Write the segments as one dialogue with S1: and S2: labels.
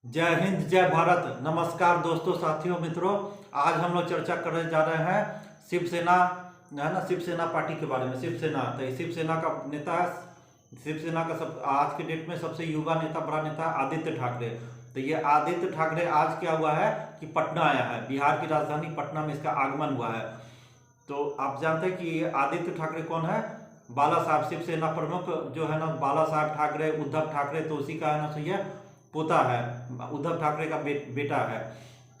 S1: जय हिंद जय भारत। नमस्कार दोस्तों, साथियों, मित्रों। आज हम लोग चर्चा करने जा रहे हैं शिवसेना, है ना, शिवसेना पार्टी के बारे में। शिवसेना तो शिवसेना का नेता है, शिवसेना का सब आज के डेट में सबसे युवा नेता, बड़ा नेता आदित्य ठाकरे। तो ये आदित्य ठाकरे आज क्या हुआ है कि पटना आया है, बिहार की राजधानी पटना में इसका आगमन हुआ है। तो आप जानते हैं कि आदित्य ठाकरे कौन है? बाला साहब, शिवसेना प्रमुख जो है ना, बाला साहब ठाकरे, उद्धव ठाकरे, तो उसी का है ना, सो ये पोता है, उद्धव ठाकरे का बेटा है।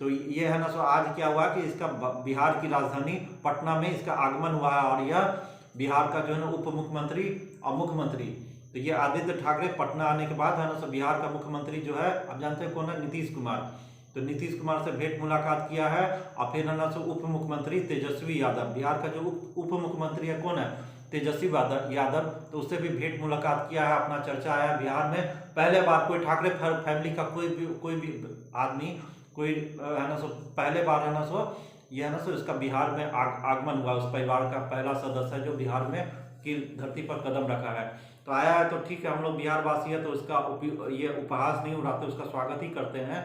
S1: तो ये है ना, सो आज क्या हुआ कि इसका बिहार की राजधानी पटना में इसका आगमन हुआ है, और यह बिहार का जो है ना उप मुख्यमंत्री और मुख्यमंत्री। तो ये आदित्य ठाकरे पटना आने के बाद है ना, सो बिहार का मुख्यमंत्री जो है, आप जानते हैं कौन है? नीतीश कुमार। तो नीतीश कुमार से भेंट मुलाकात किया है, और फिर है ना, सो उप मुख्यमंत्री तेजस्वी यादव, बिहार का जो उप मुख्यमंत्री है कौन है? तेजस्वी यादव। तो उससे भी भेंट मुलाकात किया है, अपना चर्चा आया बिहार में। पहले बार कोई ठाकरे फैमिली का कोई भी आदमी, कोई है ना, सो पहले बार है ना, सो ये है ना, सो इसका बिहार में आगमन हुआ। उस परिवार का पहला सदस्य है जो बिहार में की धरती पर कदम रखा है। तो आया है, तो ठीक है, हम लोग बिहार वासी है, तो इसका ये उपहास नहीं उड़ाते, उसका स्वागत ही करते हैं।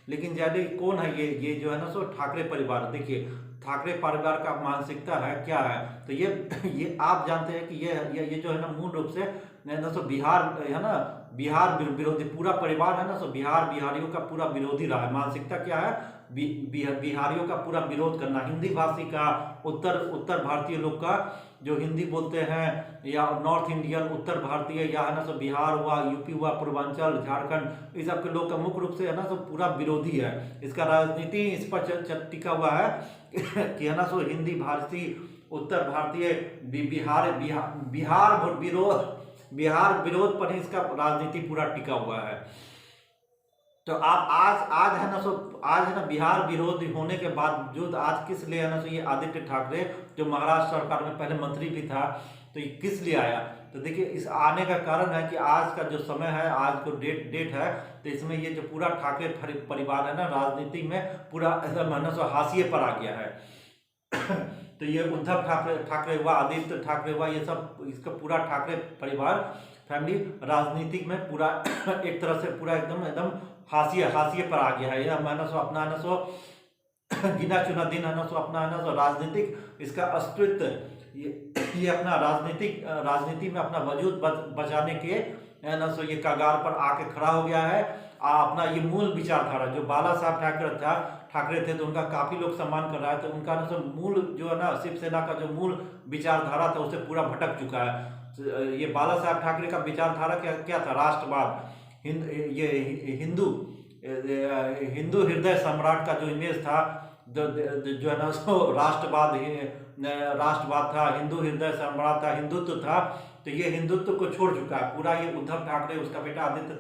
S1: लेकिन ज्यादा कौन है ये जो है ना, सो ठाकरे परिवार। देखिए, ठाकरे परिवार का मानसिकता है क्या है, तो ये आप जानते हैं कि ये जो है ना, मूल रूप से ना, सो बिहार है ना, बिहार विरोधी पूरा परिवार है ना, सो बिहारियों का पूरा विरोधी रहा है। मानसिकता क्या है? बिहारियों का पूरा विरोध करना, हिंदी भाषी का, उत्तर भारतीय लोग का, जो हिंदी बोलते हैं, या नॉर्थ इंडियन, उत्तर भारतीय, या है ना, सो बिहार हुआ, यूपी हुआ, पूर्वांचल, झारखंड, इस सब के लोग का मुख्य रूप से है ना, सो पूरा विरोधी है। इसका राजनीति इस पर टिका हुआ है कि है ना, सो हिंदी भाषी, उत्तर भारतीय, बिहार विरोध पर ही इसका राजनीति पूरा टिका हुआ है। तो आप आज है ना, सो आज है ना, बिहार विरोधी होने के बावजूद आज किस लिए है ना, सो ये आदित्य ठाकरे जो महाराष्ट्र सरकार में पहले मंत्री भी था, तो ये किस लिए आया? तो देखिए, इस आने का कारण है कि आज का जो समय है, आज को डेट है, तो इसमें ये जो पूरा ठाकरे परिवार है ना, राजनीति में पूरा एकदम है ना, सो हाशिए पर आ गया है। तो ये उद्धव ठाकरे हुआ, आदित्य ठाकरे हुआ, ये सब इसका पूरा ठाकरे परिवार फैमिली राजनीतिक में पूरा एक तरह से पूरा एकदम हाशिए पर आ गया है। यह माना सो अपना ना सो गिना चुना दिन है ना, सो अपना है ना, सो राजनीतिक इसका अस्तित्व, ये अपना राजनीति में अपना वजूद बचाने के है ना, सो ये कगार पर आके खड़ा हो गया है। अपना ये मूल विचारधारा जो बाला साहब ठाकरे थे, तो उनका काफी लोग सम्मान कर रहा है। तो उनका ना, सो मूल जो है ना, शिवसेना का जो मूल विचारधारा था, उससे पूरा भटक चुका है। ये बाला साहब ठाकरे का विचारधारा क्या था? राष्ट्रवाद, ये हिंदू हृदय सम्राट का जो इमेज था, जो है ना, सो राष्ट्रवाद था, हिंदू हृदय सम्राट था, हिंदुत्व था। तो ये हिंदुत्व को छोड़ चुका है पूरा। ये उद्धव ठाकरे, उसका बेटा आदित्य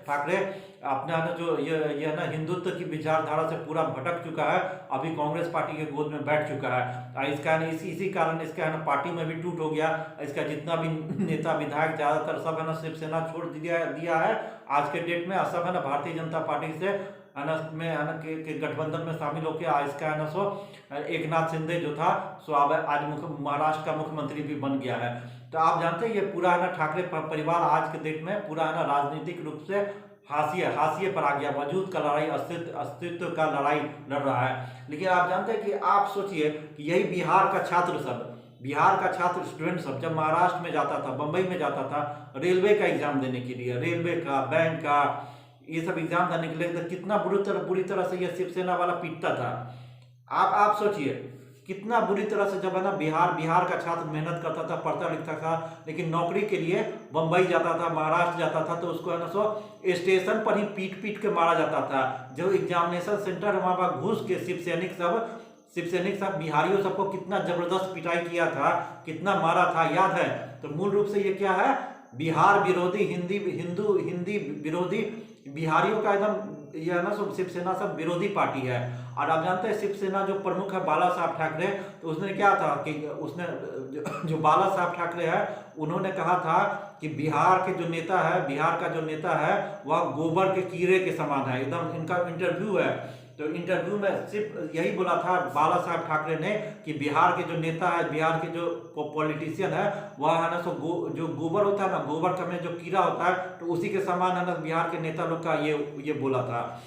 S1: ठाकरे अपना ना, जो ये ना, हिंदुत्व की विचारधारा से पूरा भटक चुका है। अभी कांग्रेस पार्टी के गोद में बैठ चुका है। इसका इसी कारण इसका है ना, पार्टी में भी टूट हो गया। इसका जितना भी नेता विधायक ज्यादातर सब है ना, शिवसेना छोड़ दिया है आज के डेट में। सब है ना, भारतीय जनता पार्टी से के गठबंधन में शामिल होकर इसका है ना, सो एकनाथ शिंदे जो था, सो अब आज महाराष्ट्र का मुख्यमंत्री भी बन गया है। तो आप जानते हैं, ये पूरा है ना, ठाकरे परिवार आज के डेट में पूरा है ना, राजनीतिक रूप से हाशिए पर आ गया। वजूद का लड़ाई, अस्तित्व का लड़ाई लड़ रहा है। लेकिन आप जानते हैं कि आप सोचिए कि यही बिहार का छात्र स्टूडेंट सब जब महाराष्ट्र में जाता था, बंबई में जाता था रेलवे का एग्जाम देने के लिए, रेलवे का, बैंक का, ये सब एग्जाम देने के लिए, तो कितना बुरी तरह से ये शिवसेना वाला पीटता था। आप सोचिए कितना बुरी तरह से, जब है ना, बिहार का छात्र मेहनत करता था, पढ़ता लिखता था, लेकिन नौकरी के लिए बंबई जाता था, महाराष्ट्र जाता था, तो उसको है ना, सो स्टेशन पर ही पीट के मारा जाता था। जो एग्जामिनेशन सेंटर है, वहां पर घुस के शिवसैनिक सब बिहारियों सबको कितना जबरदस्त पिटाई किया था, कितना मारा था, याद है? तो मूल रूप से ये क्या है? बिहार विरोधी, हिंदी विरोधी, बिहारियों का एकदम यह है ना, सो शिवसेना सब विरोधी पार्टी है। और आप जानते हैं, शिवसेना जो प्रमुख है बाला साहब ठाकरे, तो उसने क्या था कि उसने जो बाला साहब ठाकरे है, उन्होंने कहा था कि बिहार का जो नेता है वह गोबर के कीड़े के समान है। एकदम इनका इंटरव्यू है, तो इंटरव्यू में सिर्फ यही बोला था बाला साहब ठाकरे ने कि बिहार के जो नेता है, बिहार के जो पॉलिटिशियन है, वह है ना, सो जो गोबर होता है ना, गोबर का में जो कीड़ा होता है, तो उसी के समान है ना, बिहार के नेता लोग का ये बोला था। था।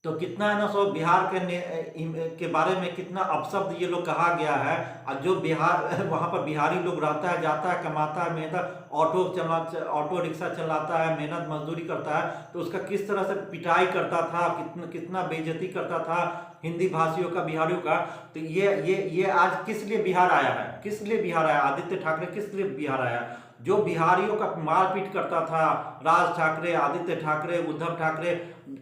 S1: तो कितना है ना सो बिहार के बारे में कितना अपशब्द ये लोग कहा गया है। और जो बिहार वहाँ पर बिहारी लोग रहता है, जाता है, कमाता है, मेहनत ऑटो रिक्शा चलाता है, मेहनत मजदूरी करता है, तो उसका किस तरह से पिटाई करता था, कितना बेइज्जती करता था हिंदी भाषियों का, बिहारियों का। तो ये आज किस लिए बिहार आया है, किस लिए बिहार आया आदित्य ठाकरे, किस लिए बिहार आया? जो बिहारियों का मारपीट करता था, राज ठाकरे, आदित्य ठाकरे, उद्धव ठाकरे,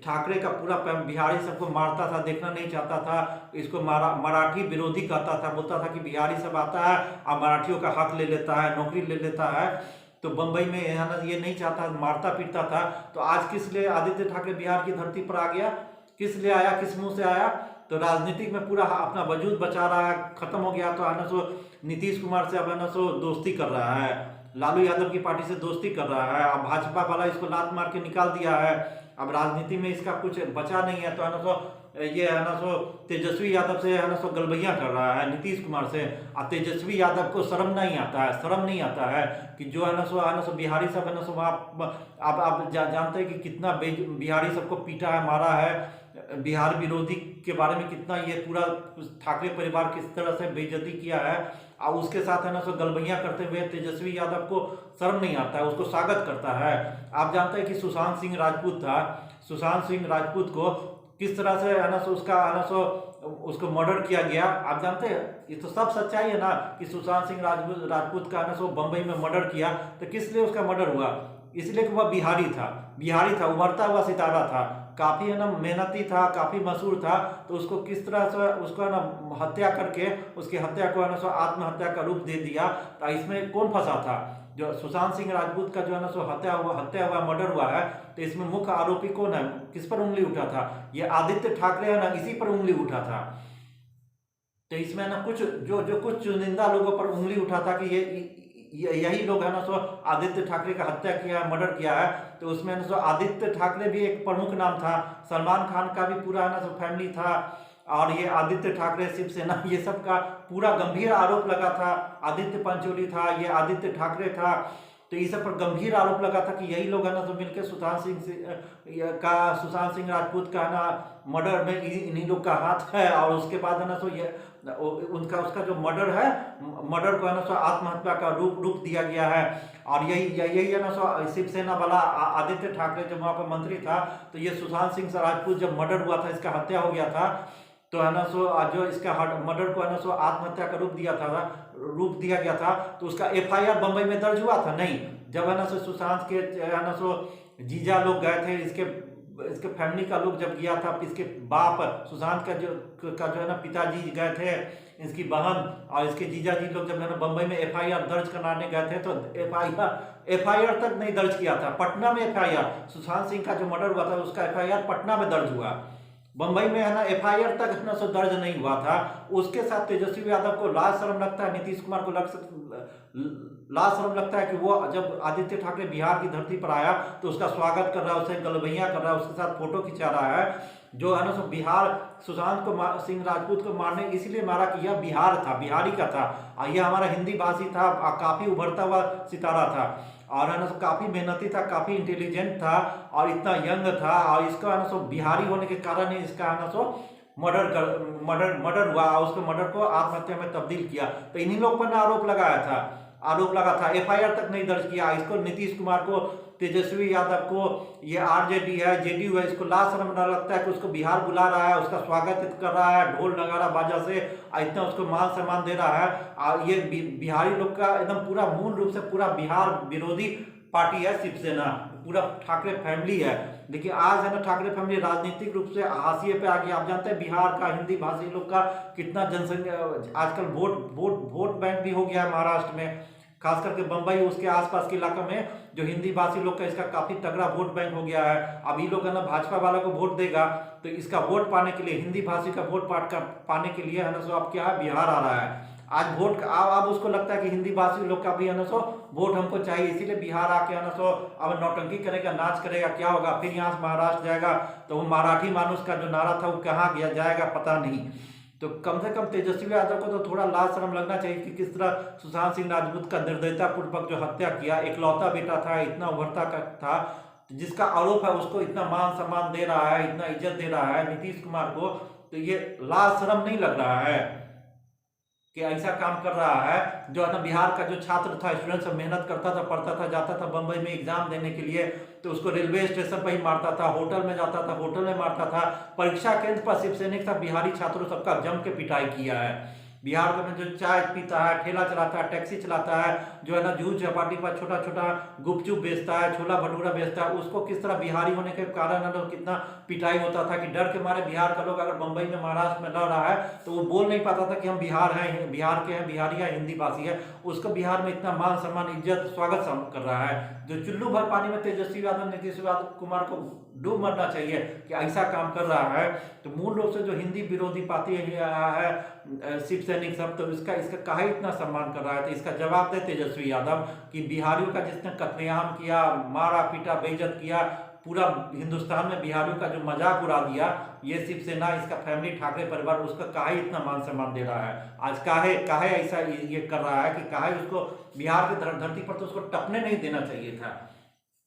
S1: ठाकरे का पूरा बिहारी सबको मारता था, देखना नहीं चाहता था, इसको मराठी विरोधी कहता था, बोलता था कि बिहारी सब आता है और मराठियों का हक ले लेता है, नौकरी ले लेता है। तो बंबई में ये नहीं चाहता, मारता पीटता था। तो आज किस लिए आदित्य ठाकरे बिहार की धरती पर आ गया, किस लिए आया, किस मुंह से आया? तो राजनीतिक में पूरा अपना वजूद बचा रहा है, खत्म हो गया। तो है ना सो नीतीश कुमार से अब है ना सो दोस्ती कर रहा है, लालू यादव की पार्टी से दोस्ती कर रहा है। अब भाजपा वाला इसको लात मार के निकाल दिया है, अब राजनीति में इसका कुछ बचा नहीं है। तो है ना सो ये है ना सो तेजस्वी यादव से है ना सो गलबैया कर रहा है नीतीश कुमार से। और तेजस्वी यादव को शर्म नहीं आता है, शर्म नहीं आता है कि जो है ना सो बिहारी सब है ना सो आप जानते हैं कि कितना बिहारी सबको पीटा है, मारा है, बिहार विरोधी के बारे में कितना ये पूरा ठाकरे परिवार किस तरह से बेइज्जती किया है। और उसके साथ है ना सो गलबैया करते हुए तेजस्वी यादव को शर्म नहीं आता है, उसको स्वागत करता है। आप जानते हैं कि सुशांत सिंह राजपूत था, सुशांत सिंह राजपूत को किस तरह से है ना सो उसका है ना सो उसको मर्डर किया गया, आप जानते हैं? ये तो सब सच्चाई है ना कि सुशांत सिंह राजपूत का है ना सो बम्बई में मर्डर किया। तो किस लिए उसका मर्डर हुआ? इसलिए कि वह बिहारी था, उभरता हुआ सितारा था, काफ़ी है ना मेहनती था, काफ़ी मशहूर था। तो उसको किस तरह से उसको है ना हत्या करके उसकी हत्या को है ना सो आत्महत्या का रूप दे दिया। तो इसमें कौन फंसा था? जो सुशांत सिंह राजपूत का जो है ना सो हत्या हुआ मर्डर हुआ है। तो इसमें मुख्य आरोपी कौन है, किस पर उंगली उठा था? ये आदित्य ठाकरे है ना, इसी पर उंगली उठा था। तो इसमें ना कुछ जो कुछ चुनिंदा लोगों पर उंगली उठा था कि यही लोग है ना सो आदित्य ठाकरे का हत्या किया है, मर्डर किया है। तो उसमें ना सो आदित्य ठाकरे भी एक प्रमुख नाम था, सलमान खान का भी पूरा है ना सो फैमिली था, और ये आदित्य ठाकरे, शिवसेना, ये सब का पूरा गंभीर आरोप लगा था। आदित्य पंचोली था, ये आदित्य ठाकरे था। तो ये सब पर गंभीर आरोप लगा था कि यही लोग है ना तो मिलकर सुशांत सिंह राजपूत का है ना मर्डर में इन्हीं लोग का हाथ है। और उसके बाद है ना सो ये उसका जो मर्डर है, मर्डर को है ना सो आत्महत्या का रूप दिया गया है। और यही है ना सो शिवसेना वाला आदित्य ठाकरे जब वहाँ पर मंत्री था, तो ये सुशांत सिंह राजपूत जब मर्डर हुआ था, इसका हत्या हो गया था, तो है ना सो जो इसका मर्डर को है ना सो आत्महत्या का रूप दिया गया था। तो उसका एफआईआर बंबई में दर्ज हुआ था नहीं। जब है ना सो सुशांत के है ना सो जीजा लोग गए थे, इसके फैमिली का लोग जब गया था, इसके बाप सुशांत का जो है ना पिताजी गए थे, इसकी बहन और इसके जीजा जी लोग जब है ना बंबई में एफआईआर दर्ज कराने गए थे, तो एफआईआर तक नहीं दर्ज किया था। पटना में एफआईआर, सुशांत सिंह का जो मर्डर हुआ था उसका एफआईआर पटना में दर्ज हुआ, बंबई में है ना एफआईआर तक ना सो दर्ज नहीं हुआ था। उसके साथ तेजस्वी यादव को लाज शर्म लगता है, नीतीश कुमार को लाज शर्म लगता है कि वो जब आदित्य ठाकरे बिहार की धरती पर आया तो उसका स्वागत कर रहा है, उसे गलबैया कर रहा है, उसके साथ फोटो खिंचा रहा है। जो है ना सो बिहार सुशांत सिंह राजपूत को मारने इसलिए मारा कि यह बिहार था, बिहारी का था, और यह हमारा हिंदी भाषी था, काफ़ी उभरता हुआ सितारा था, और है ना सो काफ़ी मेहनती था, काफ़ी इंटेलिजेंट था, और इतना यंग था। और इसका है ना सो बिहारी होने के कारण ही इसका है ना सो मर्डर हुआ, उसके मर्डर को आत्महत्या में तब्दील किया। तो इन्हीं लोग पर आरोप लगा था, एफआईआर तक नहीं दर्ज किया। इसको नीतीश कुमार को, तेजस्वी यादव को, ये आरजेडी है, जेडीयू है, इसको लाज शर्म न लगता है कि उसको बिहार बुला रहा है, उसका स्वागत कर रहा है ढोल नगारा बाजा से, इतना उसको मान सम्मान दे रहा है। और ये बिहारी लोग का एकदम पूरा मूल रूप से पूरा बिहार विरोधी पार्टी है शिवसेना, पूरा ठाकरे फैमिली है। लेकिन आज है ना ठाकरे फैमिली राजनीतिक रूप से हाशिए पे आ गया। आप जानते हैं बिहार का हिंदी भाषी लोग का कितना जनसंख्या, आजकल वोट बैंक भी हो गया है महाराष्ट्र में, खास करके बंबई उसके आसपास के इलाका में जो हिंदी भाषी लोग का इसका काफ़ी तगड़ा वोट बैंक हो गया है। अब ये लोग है ना भाजपा वाला को वोट देगा, तो इसका वोट पाने के लिए, हिंदी भाषी का वोट पाने के लिए है ना सो अब क्या है, बिहार आ रहा है आज वोट। अब उसको लगता है कि हिंदी भाषी लोग का भी है ना सो वोट हमको चाहिए, इसीलिए बिहार आके है ना सो अब नौटंकी करेगा, नाच करेगा, क्या होगा, फिर यहाँ से महाराष्ट्र जाएगा तो वो मराठी मानुष का जो नारा था वो कहाँ गया जाएगा पता नहीं। तो कम से कम तेजस्वी यादव को तो थोड़ा लाज शर्म लगना चाहिए कि किस तरह सुशांत सिंह राजपूत का निर्दयतापूर्वक जो हत्या किया, इकलौता बेटा था, इतना उभरता था, तो जिसका आरोप है उसको इतना मान सम्मान दे रहा है, इतना इज्जत दे रहा है नीतीश कुमार को, तो ये लाज शर्म नहीं लग रहा है कि ऐसा काम कर रहा है। जो है ना बिहार का जो छात्र था, स्टूडेंट सब मेहनत करता था, पढ़ता था, जाता था बंबई में एग्जाम देने के लिए, तो उसको रेलवे स्टेशन पर ही मारता था, होटल में जाता था, होटल में मारता था। परीक्षा केंद्र पर शिवसैनिक सब बिहारी छात्रों सबका जम के पिटाई किया है। बिहार में जो चाय पीता है, ठेला चलाता है, टैक्सी चलाता है, जो है ना जूझ चपाटी पर छोटा छोटा गुपचुप बेचता है, छोला भटूरा बेचता है, उसको किस तरह बिहारी होने के कारण है ना कितना पिटाई होता था कि डर के मारे बिहार का लोग अगर बंबई में, महाराष्ट्र में लड़ रहा है तो वो बोल नहीं पाता था कि हम बिहार हैं, बिहार के हैं, बिहारी है, हिंदी भाषी है। उसको बिहार में इतना मान सम्मान, इज्जत, स्वागत कर रहा है। जो चुल्लू भर पानी में तेजस्वी यादव, नीतीश कुमार को डूब मरना चाहिए कि ऐसा काम कर रहा है। तो मूल रूप से जो हिंदी विरोधी पार्टी है शिव सैनिक सब, तो इसका काहे इतना सम्मान कर रहा है। तो इसका जवाब दे तेजस्वी यादव कि बिहारियों का जिसने कत्लेआम किया, मारा पीटा, बेइज्जत किया, पूरा हिंदुस्तान में बिहारियों का जो मजाक उड़ा दिया, ये शिवसेना, इसका फैमिली, ठाकरे परिवार, उसका काहे इतना मान सम्मान दे रहा है। आज काहे ऐसा ये कर रहा है कि काहे उसको बिहार की धरती पर तो उसको टपने नहीं देना चाहिए था।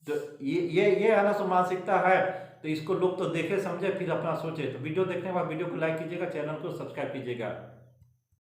S1: तो ये है ना सो मानसिकता है। तो इसको लोग तो देखे समझे फिर अपना सोचे। तो वीडियो देखने के बाद वीडियो को लाइक कीजिएगा, चैनल को सब्सक्राइब कीजिएगा।